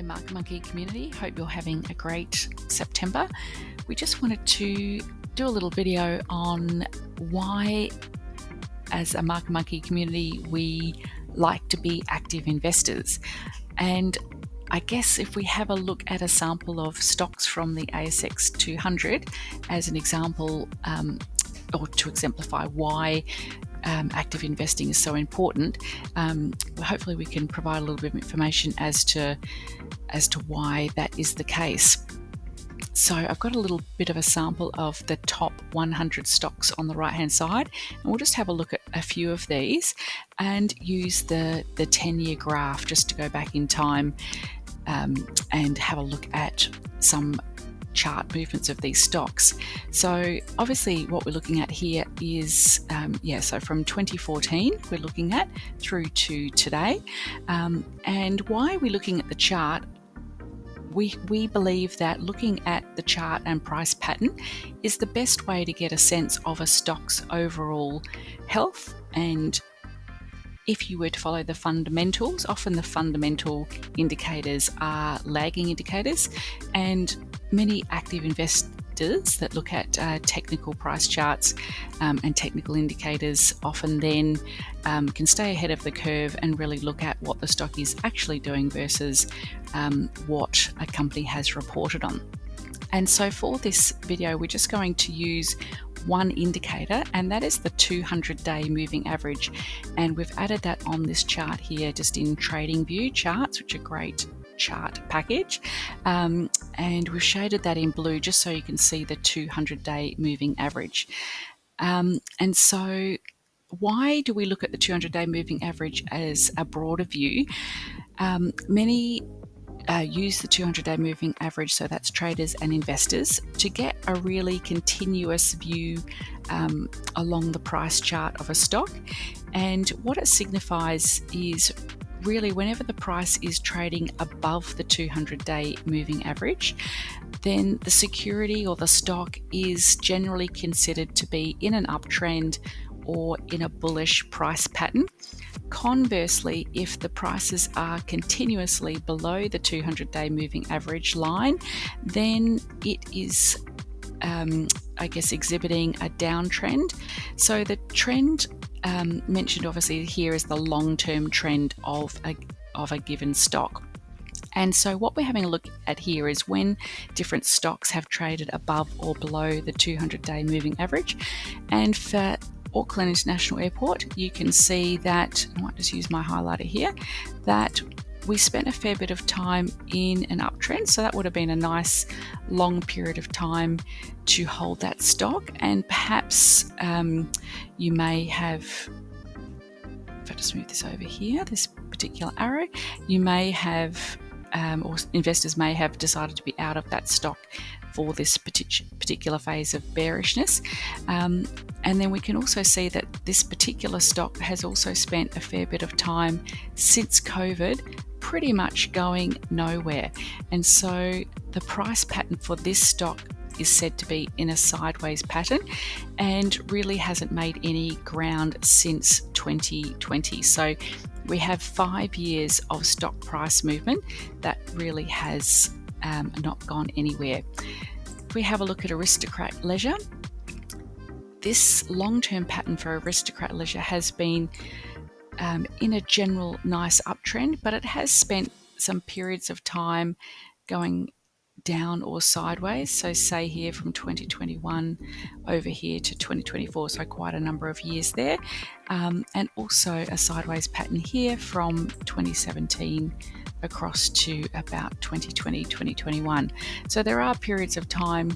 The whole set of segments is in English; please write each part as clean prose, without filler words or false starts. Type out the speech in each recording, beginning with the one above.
Market Monkey community. Hope you're having a great September. We just wanted to do a little video on why, as a Market Monkey community, we like to be active investors. And I guess if we have a look at a sample of stocks from the ASX 200 as an example, or to exemplify why active investing is so important, hopefully we can provide a little bit of information as to why that is the case. So I've got a little bit of a sample of the top 100 stocks on the right hand side, and we'll just have a look at a few of these and use the 10-year graph just to go back in time and have a look at some chart movements of these stocks. So obviously what we're looking at here is so from 2014 we're looking at through to today, and why we're looking at the chart, we believe that looking at the chart and price pattern is the best way to get a sense of a stock's overall health. And if you were to follow the fundamentals, often the fundamental indicators are lagging indicators, and many active investors that look at technical price charts and technical indicators often then can stay ahead of the curve and really look at what the stock is actually doing versus what a company has reported on. And so for this video, we're just going to use one indicator, and that is the 200-day moving average. And we've added that on this chart here just in TradingView charts, which are great chart package, and we've shaded that in blue just so you can see the 200-day moving average. And so why do we look at the 200-day moving average as a broader view? Many use the 200-day moving average, so that's traders and investors, to get a really continuous view along the price chart of a stock. And what it signifies is really whenever the price is trading above the 200-day moving average, then the security or the stock is generally considered to be in an uptrend or in a bullish price pattern. Conversely, if the prices are continuously below the 200-day moving average line, then it is exhibiting a downtrend. So the trend mentioned obviously here is the long-term trend of a given stock. And so what we're having a look at here is when different stocks have traded above or below the 200-day moving average. And for Auckland International Airport, you can see that, I might just use my highlighter here, that we spent a fair bit of time in an uptrend. So that would have been a nice long period of time to hold that stock. And perhaps you may have, if I just move this over here, this particular arrow, you may have, or investors may have decided to be out of that stock for this particular phase of bearishness. And then we can also see that this particular stock has also spent a fair bit of time since COVID pretty much going nowhere. And so the price pattern for this stock is said to be in a sideways pattern and really hasn't made any ground since 2020. So we have 5 years of stock price movement that really has not gone anywhere. If we have a look at Aristocrat Leisure, this long-term pattern for Aristocrat Leisure has been in a general nice uptrend, but it has spent some periods of time going down or sideways. So say here from 2021 over here to 2024, so quite a number of years there, and also a sideways pattern here from 2017 across to about 2020, 2021. So there are periods of time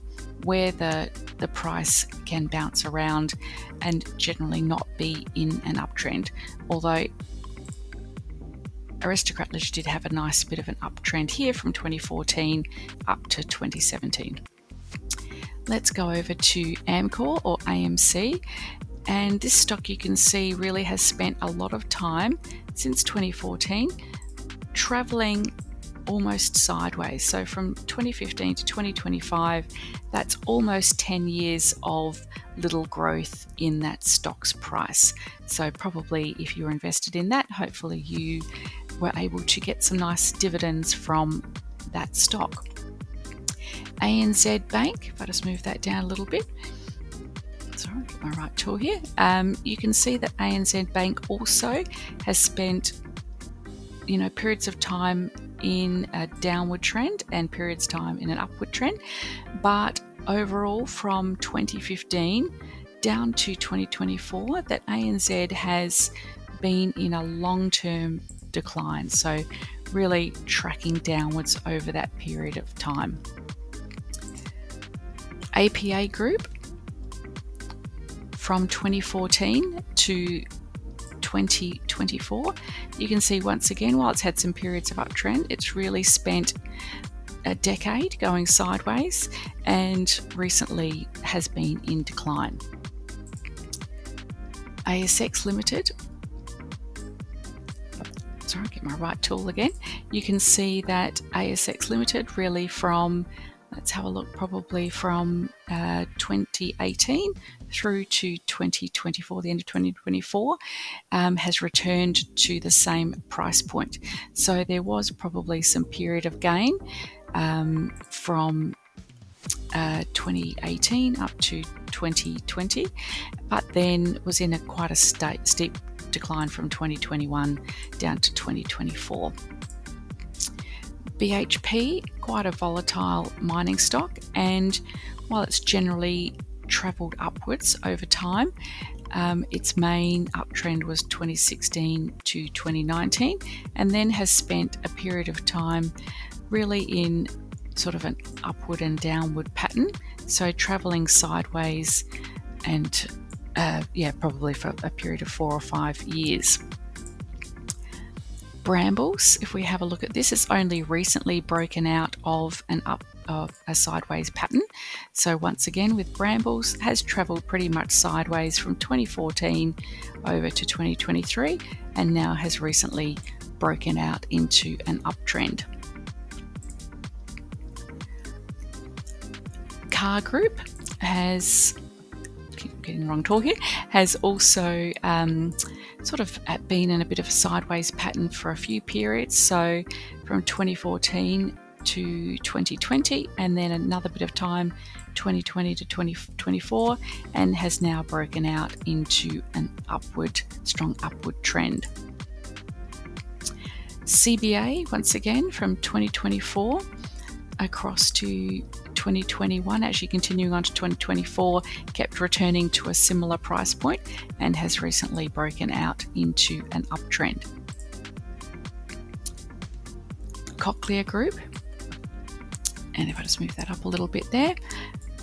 where the price can bounce around and generally not be in an uptrend, although Aristocrat Leisure did have a nice bit of an uptrend here from 2014 up to 2017. Let's go over to Amcor or AMC, and this stock you can see really has spent a lot of time since 2014 traveling almost sideways. So from 2015 to 2025, that's almost 10 years of little growth in that stock's price. So probably if you're invested in that, hopefully you were able to get some nice dividends from that stock. ANZ Bank, if I just move that down a little bit. Sorry, get my right tool here. You can see that ANZ Bank also has spent periods of time in a downward trend and periods of time in an upward trend, but overall from 2015 down to 2024 that ANZ has been in a long-term decline, so really tracking downwards over that period of time. APA Group, from 2014 to 2024, you can see once again, while it's had some periods of uptrend, it's really spent a decade going sideways and recently has been in decline. ASX Limited, sorry, get my right tool again. You can see that ASX Limited really from, let's have a look, probably from 2018 through to 2024, the end of 2024, has returned to the same price point. So there was probably some period of gain from 2018 up to 2020, but then was in quite a steep decline from 2021 down to 2024. BHP, quite a volatile mining stock, and while it's generally travelled upwards over time, its main uptrend was 2016 to 2019, and then has spent a period of time really in sort of an upward and downward pattern, so travelling sideways and probably for a period of 4 or 5 years. Brambles, if we have a look at this, it's only recently broken out of a sideways pattern. So once again with Brambles, has travelled pretty much sideways from 2014 over to 2023 and now has recently broken out into an uptrend. Car Group has, keep getting the wrong tool here, has also sort of been in a bit of a sideways pattern for a few periods. So from 2014 to 2020 and then another bit of time 2020 to 2024, and has now broken out into an strong upward trend. CBA, once again from 2024 across to 2021, actually continuing on to 2024, kept returning to a similar price point and has recently broken out into an uptrend. Cochlear Group, and if I just move that up a little bit there,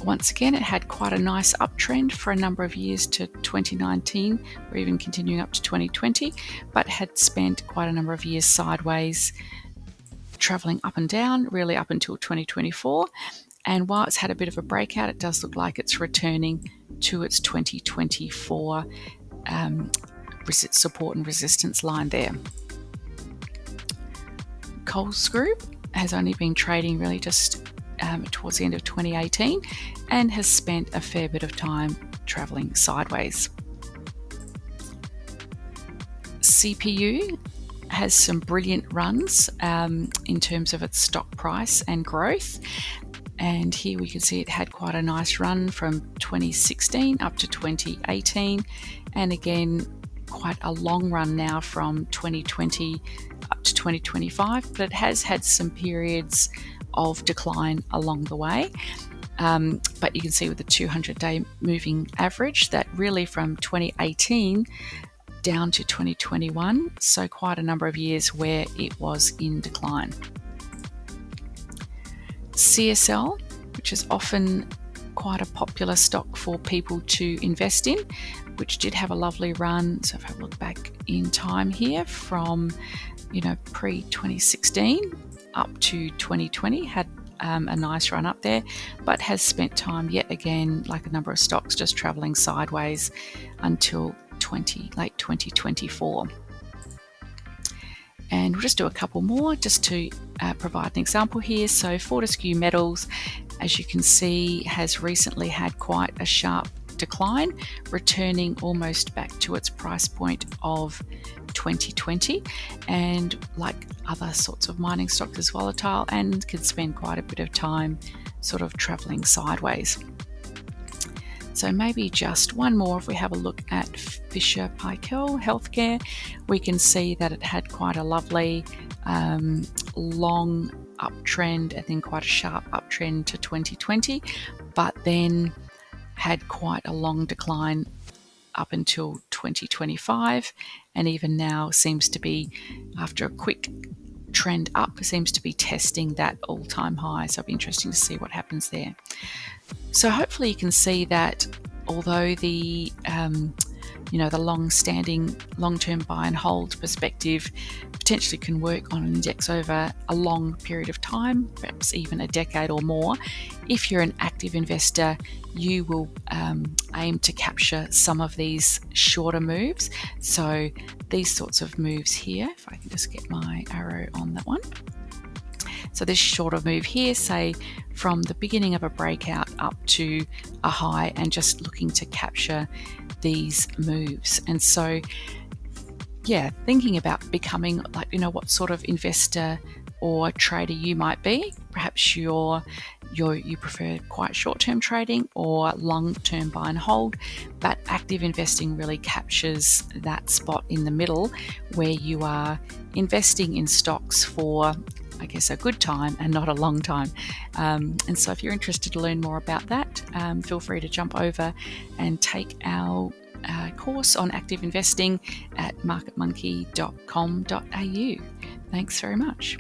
once again it had quite a nice uptrend for a number of years to 2019 or even continuing up to 2020, but had spent quite a number of years sideways, travelling up and down really up until 2024. And while it's had a bit of a breakout, it does look like it's returning to its 2024 support and resistance line there. Coles Group has only been trading really just towards the end of 2018 and has spent a fair bit of time travelling sideways. CPU has some brilliant runs in terms of its stock price and growth. And here we can see it had quite a nice run from 2016 up to 2018, and again quite a long run now from 2020 up to 2025, but it has had some periods of decline along the way. But you can see with the 200-day moving average that really from 2018 down to 2021, so quite a number of years where it was in decline. CSL, which is often quite a popular stock for people to invest in, which did have a lovely run. So if I look back in time here from pre-2016 up to 2020, had a nice run up there, but has spent time yet again, like a number of stocks, just travelling sideways until late 2024. And we'll just do a couple more just to provide an example here. So Fortescue Metals, as you can see, has recently had quite a sharp decline, returning almost back to its price point of 2020, and like other sorts of mining stocks is volatile and can spend quite a bit of time sort of traveling sideways. So maybe just one more. If we have a look at Fisher Paykel Healthcare, we can see that it had quite a lovely long uptrend and then quite a sharp uptrend to 2020, but then had quite a long decline up until 2025, and even now seems to be, after a quick trend up, seems to be testing that all-time high. So it'll be interesting to see what happens there. So hopefully you can see that although the the long-standing long-term buy and hold perspective potentially can work on an index over a long period of time, perhaps even a decade or more, if you're an active investor, you will aim to capture some of these shorter moves. So these sorts of moves here, if I can just get my arrow on that one. So this shorter move here, say from the beginning of a breakout up to a high, and just looking to capture these moves. And so, yeah, thinking about becoming what sort of investor or trader you might be. Perhaps you prefer quite short-term trading or long-term buy and hold, but active investing really captures that spot in the middle where you are investing in stocks for, I guess, a good time and not a long time. And so if you're interested to learn more about that, feel free to jump over and take our course on active investing at marketmonkey.com.au. Thanks very much.